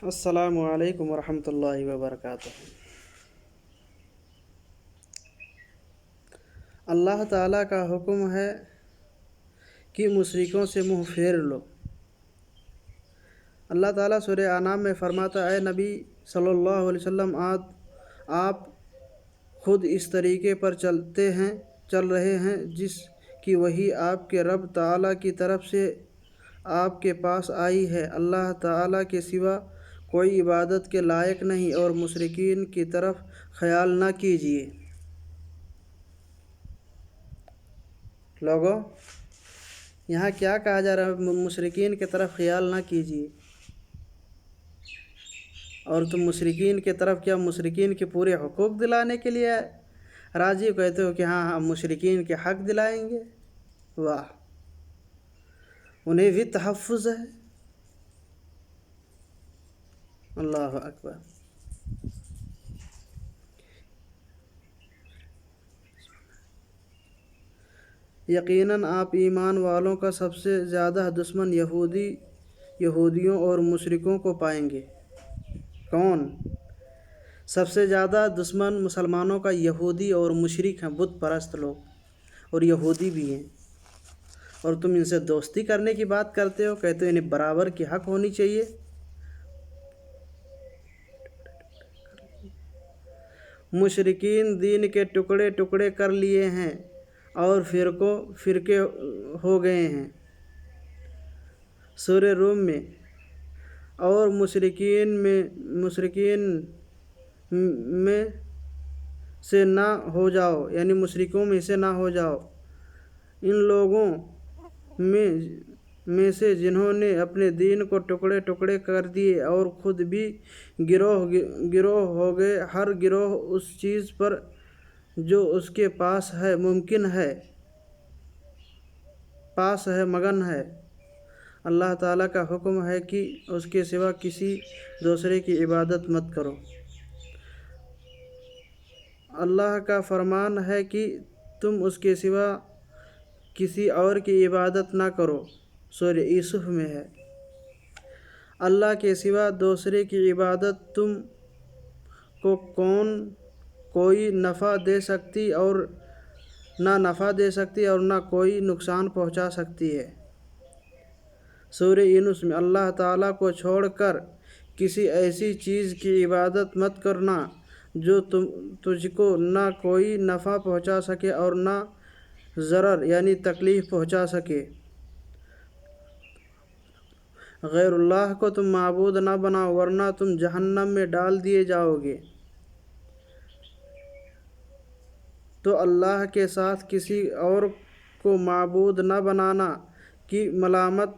السلام علیکم ورحمۃ اللہ وبرکاتہ۔ اللہ تعالیٰ کا حکم ہے کہ مشرکوں سے منہ پھیر لو۔ اللہ تعالیٰ سورہ انعام میں فرماتا ہے، اے نبی صلی اللہ علیہ وسلم، آپ خود اس طریقے پر چل رہے ہیں جس کی وحی آپ کے رب تعالیٰ کی طرف سے آپ کے پاس آئی ہے۔ اللہ تعالیٰ کے سوا کوئی عبادت کے لائق نہیں، اور مشرکین کی طرف خیال نہ کیجیے۔ لوگوں، یہاں کیا کہا جا رہا ہے؟ مشرکین کی طرف خیال نہ کیجیے۔ اور تم مشرکین کی طرف کیا مشرکین کے پورے حقوق دلانے کے لیے راضی کہتے ہو کہ ہاں ہم مشرکین کے حق دلائیں گے؟ واہ، انہیں بھی تحفظ ہے۔ اللہ اکبر۔ یقیناً آپ ایمان والوں کا سب سے زیادہ دشمن یہودیوں اور مشرکوں کو پائیں گے۔ کون سب سے زیادہ دشمن مسلمانوں کا؟ یہودی اور مشرک ہیں، بت پرست لوگ، اور یہودی بھی ہیں۔ اور تم ان سے دوستی کرنے کی بات کرتے ہو، کہتے ہو انہیں برابر کی حق ہونی چاہیے۔ مشرکین دین کے ٹکڑے ٹکڑے کر لیے ہیں اور فرقے ہو گئے ہیں۔ سورہ روم میں، اور مشرکین میں سے نہ ہو جاؤ، یعنی مشرکوں میں سے نہ ہو جاؤ، ان لوگوں میں سے جنہوں نے اپنے دین کو ٹکڑے ٹکڑے کر دیے اور خود بھی گروہ ہو گئے، ہر گروہ اس چیز پر جو اس کے پاس ہے مگن ہے۔ اللہ تعالیٰ کا حکم ہے کہ اس کے سوا کسی دوسرے کی عبادت مت کرو۔ اللہ کا فرمان ہے کہ تم اس کے سوا کسی اور کی عبادت نہ کرو۔ سورہ یوسف میں ہے، اللہ کے سوا دوسرے کی عبادت تم کو کوئی نفع دے سکتی اور نہ کوئی نقصان پہنچا سکتی ہے۔ سورہ یونس میں، اللہ تعالیٰ کو چھوڑ کر کسی ایسی چیز کی عبادت مت کرنا جو تجھ کو نہ کوئی نفع پہنچا سکے اور نہ ضرر یعنی تکلیف پہنچا سکے۔ غیر اللہ کو تم معبود نہ بناؤ ورنہ تم جہنم میں ڈال دیے جاؤ گے۔ تو اللہ کے ساتھ کسی اور کو معبود نہ بنانا کی ملامت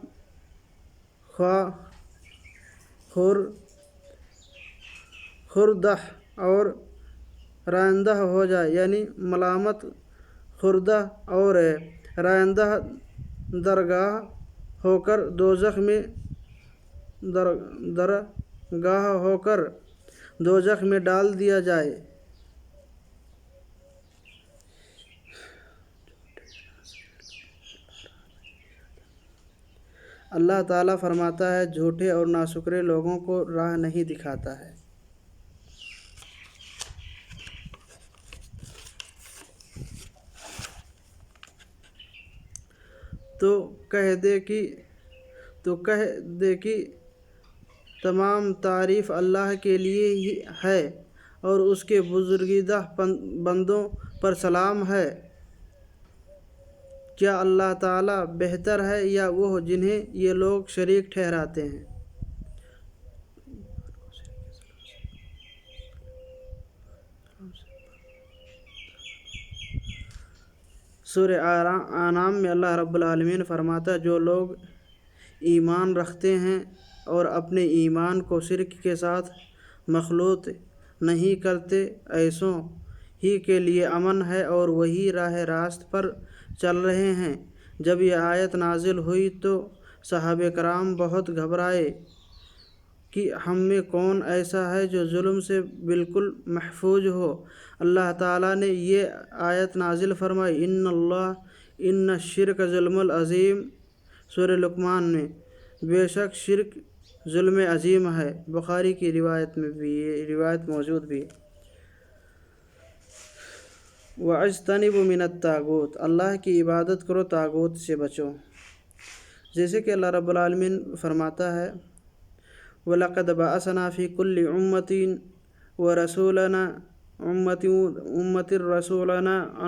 خوردہ اور رائندہ ہو جائے، یعنی ملامت خوردہ اور رائندہ درگاہ ہو کر دوزخ میں ڈال دیا جائے۔ اللہ تعالیٰ فرماتا ہے، جھوٹے اور ناشکرے لوگوں کو راہ نہیں دکھاتا ہے۔ تو کہہ دے کہ تمام تعریف اللہ کے لیے ہی ہے اور اس کے بزرگیدہ بندوں پر سلام ہے۔ کیا اللہ تعالیٰ بہتر ہے یا وہ جنہیں یہ لوگ شریک ٹھہراتے ہیں؟ سورہ انعام میں اللہ رب العالمین فرماتا ہے، جو لوگ ایمان رکھتے ہیں اور اپنے ایمان کو شرک کے ساتھ مخلوط نہیں کرتے، ایسوں ہی کے لیے امن ہے اور وہی راہ راست پر چل رہے ہیں۔ جب یہ آیت نازل ہوئی تو صحابہ کرام بہت گھبرائے کہ ہم میں کون ایسا ہے جو ظلم سے بالکل محفوظ ہو۔ اللہ تعالیٰ نے یہ آیت نازل فرمائی، ان الشرک ظلم العظیم۔ سورہ لقمان میں، بے شک شرک ظلم عظیم ہے۔ بخاری کی روایت میں بھی یہ روایت موجود بھی ہے۔ وَاجْتَنِبُوا مِنَ الطَّاغُوتِ، اللہ کی عبادت کرو، طاغوت سے بچو۔ جیسے کہ اللہ رب العالمین فرماتا ہے وَلَقَدْ بَعَثْنَا فِي كُلِّ أُمَّةٍ وَرَسُولًا أَنْ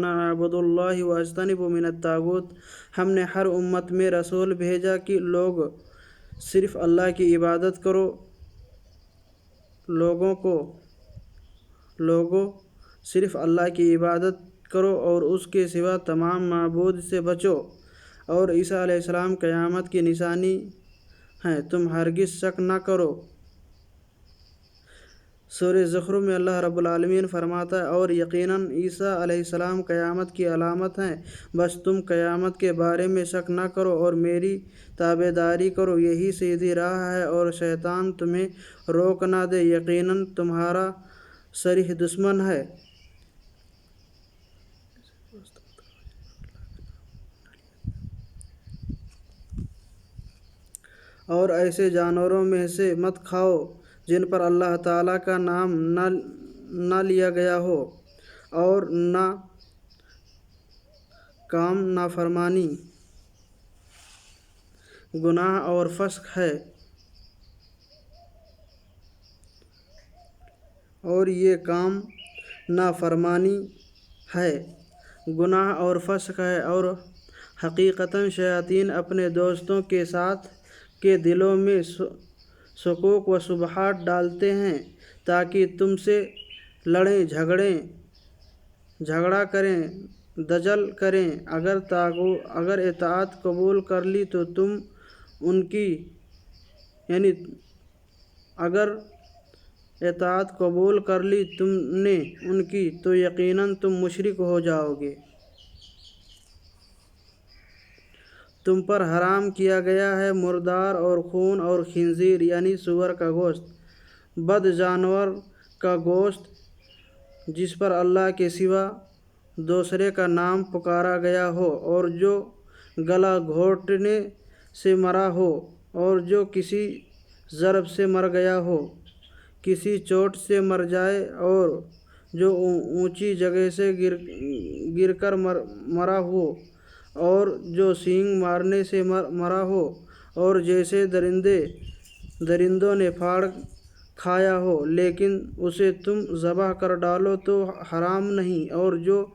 اعْبُدُوا اللَّهَ وَاجْتَنِبُوا مِنَ الطَّاغُوتِ، ہم نے ہر امت میں رسول بھیجا کہ صرف اللہ کی عبادت کرو، لوگوں صرف اللہ کی عبادت کرو اور اس کے سوا تمام معبود سے بچو، اور عیسیٰ علیہ السلام قیامت کی نشانی ہیں، تم ہرگز شک نہ کرو۔ سورہ زخرف میں اللہ رب العالمین فرماتا ہے اور یقیناً عیسیٰ علیہ السلام قیامت کی علامت ہیں، بس تم قیامت کے بارے میں شک نہ کرو اور میری تابعداری کرو، یہی سیدھی راہ ہے، اور شیطان تمہیں روک نہ دے، یقیناً تمہارا صریح دشمن ہے۔ اور ایسے جانوروں میں سے مت کھاؤ جن پر اللہ تعالیٰ کا نام نہ لیا گیا ہو، اور نہ کام نافرمانی، گناہ اور فسق ہے، اور یہ کام نافرمانی ہے، گناہ اور فسق ہے، اور حقیقتاً شیاطین اپنے دوستوں کے ساتھ کے دلوں میں شکوک و شبہات ڈالتے ہیں تاکہ تم سے لڑیں جھگڑا کریں، دجل کریں۔ اگر اطاعت قبول کر لی تو تم ان کی اگر اطاعت قبول کر لی تم نے ان کی تو یقیناً تم مشرک ہو جاؤ گے۔ تم پر حرام کیا گیا ہے مردار اور خون اور خنزیر یعنی سور کا گوشت، بد جانور کا گوشت جس پر اللہ کے سوا دوسرے کا نام پکارا گیا ہو، اور جو گلا گھونٹنے سے مرا ہو، اور جو کسی ضرب سے مر گیا ہو، کسی چوٹ سے مر جائے، اور جو اونچی جگہ سے گر کر مرا ہو، اور جو سینگ مارنے سے مرا ہو، اور جیسے درندوں نے پھاڑ کھایا ہو لیکن اسے تم ذبح کر ڈالو تو حرام نہیں، اور جو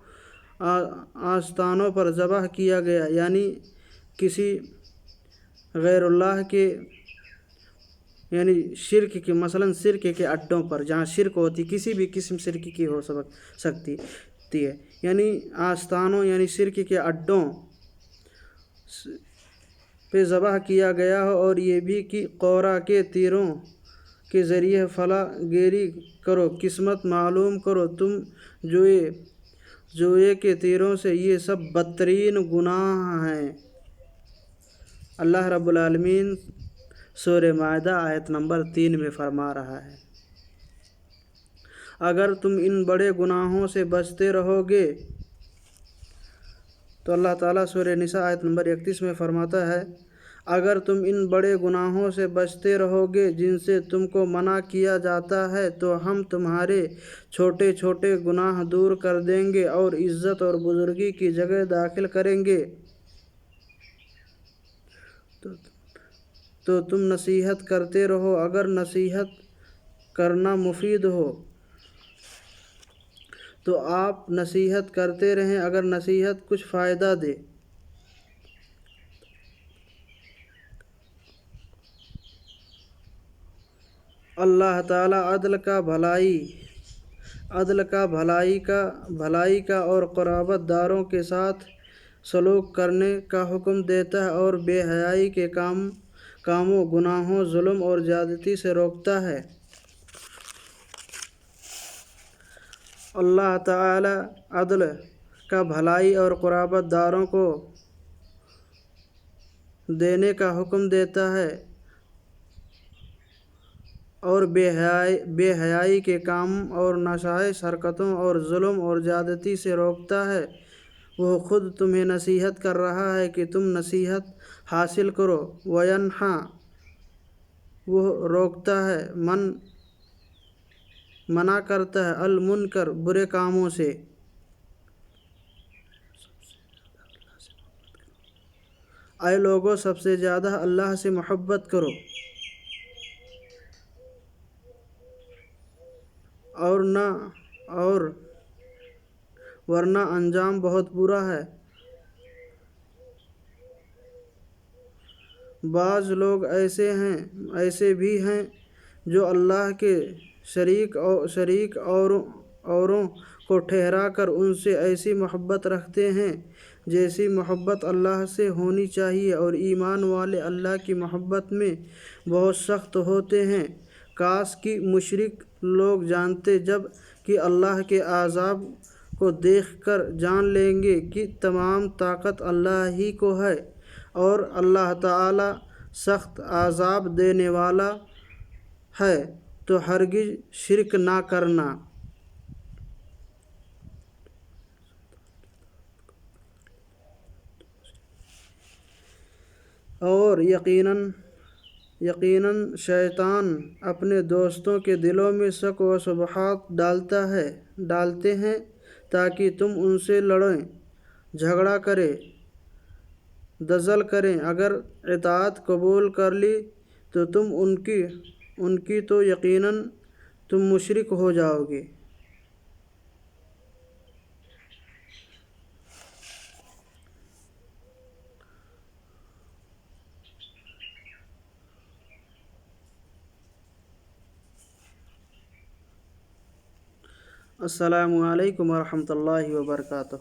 آستانوں پر ذبح کیا گیا یعنی کسی غیر اللہ کے شرک کے، مثلاً شرک کے اڈوں پر، جہاں شرک ہوتی، کسی بھی قسم شرک کی ہو سکتی ہے، یعنی آستانوں یعنی شرک کے اڈوں پہ ذبح کیا گیا ہو، اور یہ بھی کہ قورا کے تیروں کے ذریعے فلاح گیری کرو، قسمت معلوم کرو تم جوئے کے تیروں سے، یہ سب بدترین گناہ ہیں۔ اللہ رب العالمین سورہ مائدہ آیت نمبر 3 میں فرما رہا ہے اگر تم ان بڑے گناہوں سے بچتے رہو گے تو اللہ تعالیٰ سورہ نساء آیت نمبر 31 میں فرماتا ہے اگر تم ان بڑے گناہوں سے بچتے رہو گے جن سے تم کو منع کیا جاتا ہے تو ہم تمہارے چھوٹے چھوٹے گناہ دور کر دیں گے اور عزت اور بزرگی کی جگہ داخل کریں گے۔ تو تم نصیحت کرتے رہو اگر نصیحت کرنا مفید ہو تو آپ نصیحت کرتے رہیں، اگر نصیحت کچھ فائدہ دے۔ اللہ تعالیٰ عدل کا بھلائی کا اور قرابت داروں کے ساتھ سلوک کرنے کا حکم دیتا ہے اور بے حیائی کے کاموں، گناہوں، ظلم اور زیادتی سے روکتا ہے۔ اللہ تعالیٰ عدل کا بھلائی اور قرابت داروں کو دینے کا حکم دیتا ہے اور بے حیائی کے کام اور ناجائز حرکتوں اور ظلم اور زیادتی سے روکتا ہے۔ وہ خود تمہیں نصیحت کر رہا ہے کہ تم نصیحت حاصل کرو۔ وَيَنْہَا وہ روکتا ہے، منع کرتا ہے المنکر برے کاموں سے۔ اے لوگو، سب سے زیادہ اللہ سے محبت کرو اور ورنہ انجام بہت برا ہے۔ بعض لوگ ایسے بھی ہیں جو اللہ کے شریک اوروں کو ٹھہرا کر ان سے ایسی محبت رکھتے ہیں جیسی محبت اللہ سے ہونی چاہیے، اور ایمان والے اللہ کی محبت میں بہت سخت ہوتے ہیں۔ کاش کہ مشرک لوگ جانتے، جب کہ اللہ کے عذاب کو دیکھ کر جان لیں گے کہ تمام طاقت اللہ ہی کو ہے، اور اللہ تعالی سخت عذاب دینے والا ہے، تو ہرگز شرک نہ کرنا۔ اور یقیناً شیطان اپنے دوستوں کے دلوں میں شک و شبہات ڈالتے ہیں تاکہ تم ان سے لڑیں، جھگڑا کریں، دجل کریں۔ اگر اطاعت قبول کر لی تو تم ان کی تو یقیناً تم مشرک ہو جاؤ گے۔ السلام علیکم ورحمۃ اللہ وبرکاتہ۔